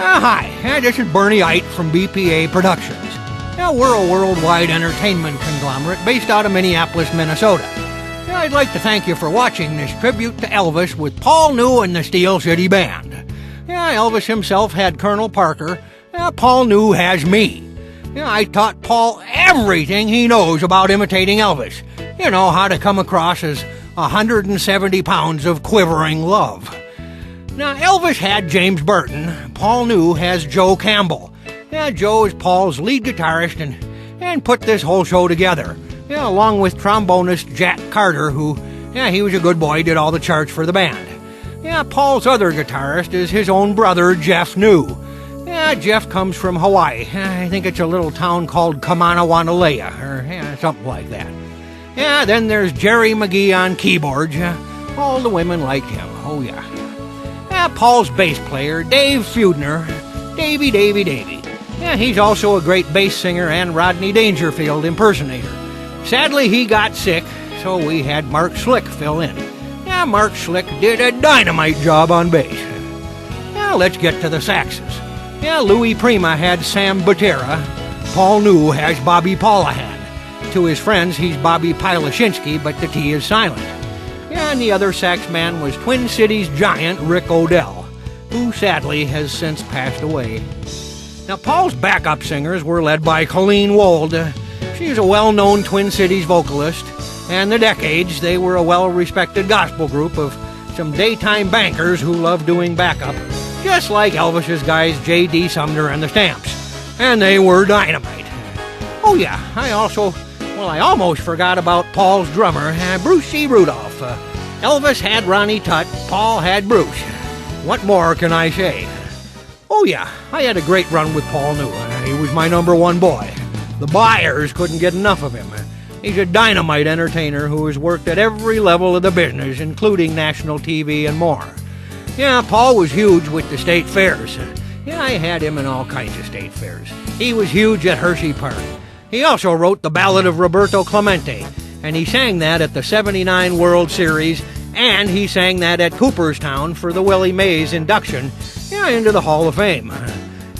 Hi, this is Bernie Aydt from BPA Productions. We're a worldwide entertainment conglomerate based out of Minneapolis, Minnesota. I'd like to thank you for watching this tribute to Elvis with Paul New and the Steel City Band. Elvis himself had Colonel Parker. Paul New has me. I taught Paul everything he knows about imitating Elvis. How to come across as 170 pounds of quivering love. Now, Elvis had James Burton. Paul New has Joe Campbell. Joe is Paul's lead guitarist and put this whole show together, along with trombonist Jack Carter, who, he was a good boy, did all the charts for the band. Paul's other guitarist is his own brother, Jeff New. Jeff comes from Hawaii. I think it's a little town called Kamanawanalea, or something like that. Then there's Jerry McGee on keyboards. All the women like him. Oh, yeah. Paul's bass player, Dave Feudner. Davy. He's also a great bass singer and Rodney Dangerfield impersonator. Sadly, he got sick, so we had Mark Slick fill in. Mark Slick did a dynamite job on bass. Let's get to the saxes. Louis Prima had Sam Butera. Paul New has Bobby Paulahan. To his friends, he's Bobby Pilashinsky, but the T is silent. And the other sax man was Twin Cities giant Rick Odell, who sadly has since passed away. Now, Paul's backup singers were led by Colleen Wold. She's a well-known Twin Cities vocalist, and the Decades, they were a well-respected gospel group of some daytime bankers who loved doing backup, just like Elvis's guys J.D. Sumner and the Stamps. And they were dynamite. Oh yeah, I almost forgot about Paul's drummer, Bruce C. Rudolph. Elvis had Ronnie Tutt, Paul had Bruce. What more can I say? Oh yeah, I had a great run with Paul New. He was my number one boy. The buyers couldn't get enough of him. He's a dynamite entertainer who has worked at every level of the business, including national TV and more. Paul was huge with the state fairs. I had him in all kinds of state fairs. He was huge at Hershey Park. He also wrote the Ballad of Roberto Clemente, and he sang that at the '79 World Series, and he sang that at Cooperstown for the Willie Mays induction into the Hall of Fame.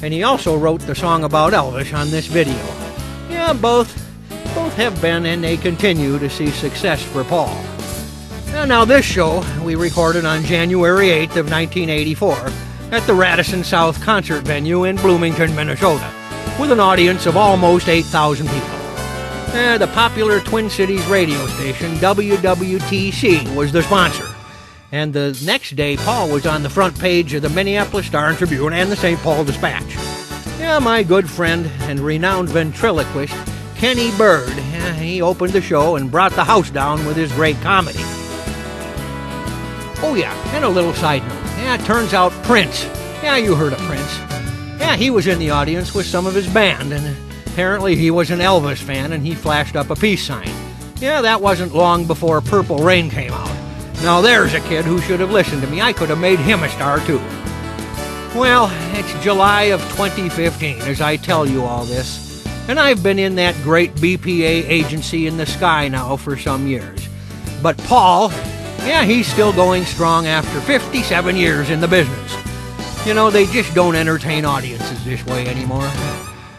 And he also wrote the song about Elvis on this video. Both have been and they continue to see success for Paul. Now this show we recorded on January 8th of 1984 at the Radisson South concert venue in Bloomington, Minnesota, with an audience of almost 8,000 people. The popular Twin Cities radio station, WWTC, was the sponsor. And the next day, Paul was on the front page of the Minneapolis Star-Tribune and the St. Paul Dispatch. My good friend and renowned ventriloquist, Kenny Bird, he opened the show and brought the house down with his great comedy. Oh yeah, and a little side note. It turns out Prince. You heard of Prince. He was in the audience with some of his band, and apparently he was an Elvis fan, and he flashed up a peace sign. That wasn't long before Purple Rain came out. Now there's a kid who should have listened to me. I could have made him a star too. Well, it's July of 2015 as I tell you all this, and I've been in that great BPA agency in the sky now for some years. But Paul, he's still going strong after 57 years in the business. They just don't entertain audiences this way anymore.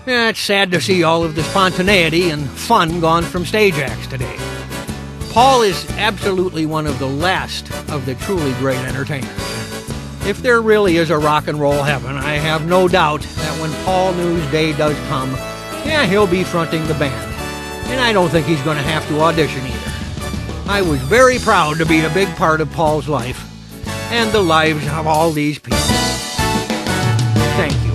It's sad to see all of the spontaneity and fun gone from stage acts today. Paul is absolutely one of the last of the truly great entertainers. If there really is a rock and roll heaven, I have no doubt that when Paul New's day does come, he'll be fronting the band. And I don't think he's going to have to audition either. I was very proud to be a big part of Paul's life and the lives of all these people. Thank you.